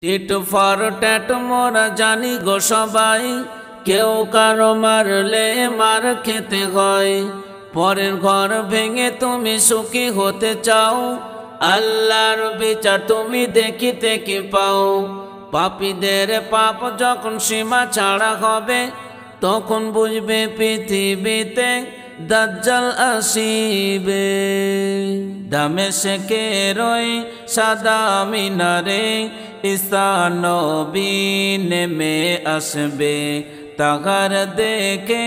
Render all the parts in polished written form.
Tit for tat মোরা জানি গো সবাই, কেউ কারো মারলে মার খেতে হয়। পরের ঘর ভেঙে তুমি সুখী হতে চাও, আল্লাহর বিচার তুমি দেখিতে কি পাও। পাপীদের পাপ যখন সীমা ছাড়া হবে, তখন বুঝবে পৃথিবীতে দাজ্জাল আসিবে। দামেশকের ওই সাদা মিনারে ঈসা নবী নেমে আসবে। তাহার দেখে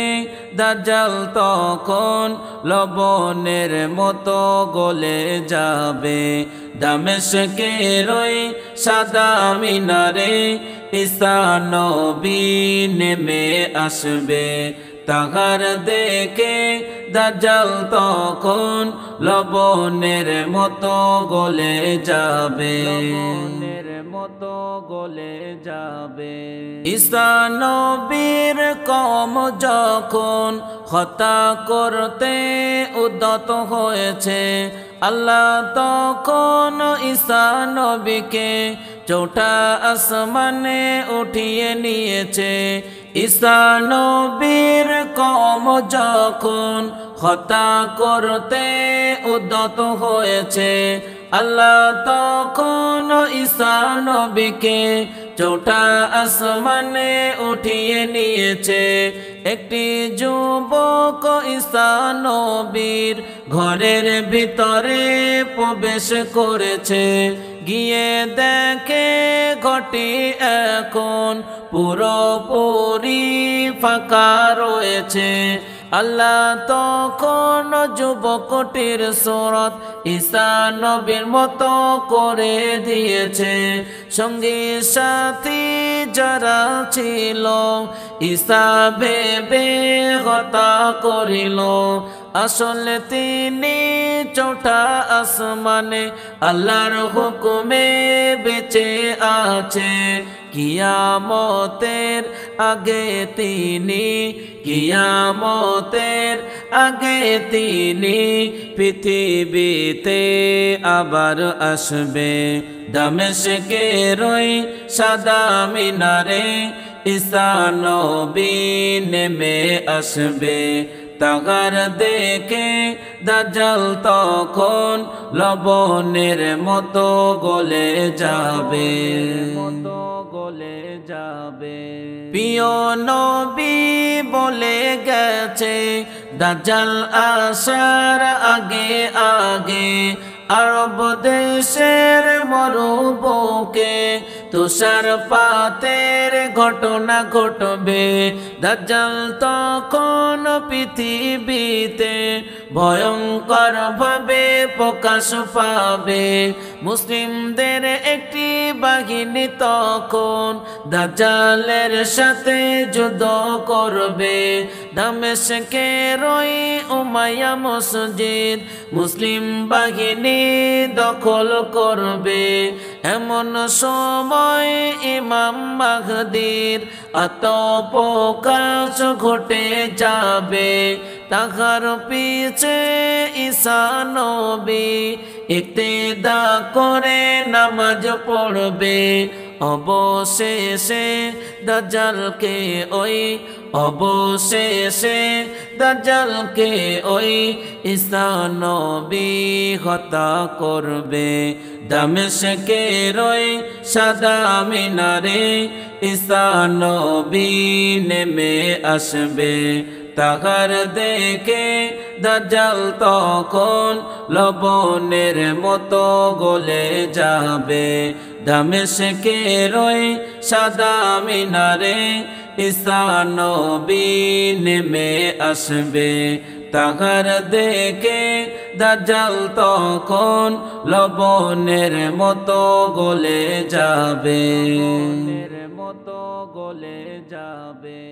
দাজ্জাল তখন লবণের মতো গলে যাবে। দামেশকের ওই সাদা মিনারে ঈসা নবী নেমে আসবে। তাহার দেখে দাজ্জাল তখন লবণের মতো গলে যাবে, লবণের মতো গলে যাবে। ঈসা নবীর কওম যখন হত্যা করতে উদ্যত হয়েছে, আল্লাহ তখন ঈসা নবীকে চৌঠা আসমানে উঠিয়ে নিয়েছে। ঈসা নবীর কওম যখন হত্যা করতে উদ্যত হয়েছে, আল্লাহ তখন ঈসা নবীকে চৌঠা আসমানে উঠিয়ে নিয়েছে। একটি যুবক ঈসা নবীর ঘরের ভিতরে প্রবেশ করেছে। গিয়ে দেখে ঘরটি এখন পুরোপুরি ফাঁকা রয়েছে। আল্লাহ তখন যুবকটির সুরত ঈসা নবীর মতো করে দিয়েছে। সঙ্গী সাথী যারা ছিল ঈসা ভেবে হত্যা করিল। আসলে তিনি চৌঠা আসমানে আল্লাহর হুকুমে বেঁচে আছে। কিয়ামতের আগে তিনি, কিয়ামতের আগে তিনি পৃথিবীতে আবার আসবে। দামেশকের ওই সাদা মিনারে ঈসা নবী নেমে আসবে। তাহার দেখে দাজ্জাল তখন লবণের মতো গলে যাবে, মতো গলে যাবে। প্রিয় নবী বলে গেছে দাজ্জাল আসার আগে আগে আরব দেশের মরুভূমিতে তুষারপাতের ঘটনা ঘটবে। দাজ্জাল তখন পৃথিবীতে ভয়ঙ্কর ভাবে প্রকাশ পাবে। মুসলিমদের একটি বাহিনী তখন দাজ্জালের সাথে যুদ্ধ করবে। দামেশকের ওই উমাইয়া মসজিদ মুসলিম বাহিনী দখল করবে। এমন সময় ইমাম মাহদীর আত্মপ্রকাশ ঘটে যাবে। তাহার পিছে ঈসা নবী ইক্তেদা করে নামাজ পড়বে। অবশেষে দাজ্জালকে ওই, অবশেষে দাজ্জালকে ওই ঈসা নবী হত্যা করবে। দামেশকের ওই সাদা মিনারে ঈসা নবী নেমে আসবে। তাহার দেখে দাজ্জাল তখন লবণের মতো গলে যাবে। দামেশকের ওই সাদা মিনারে ঈসা নবী নেমে আসবে। তাহার দেখে দাজ্জাল তখন লবণের মতো গলে যাবে, লবণের মতো গলে যাবে।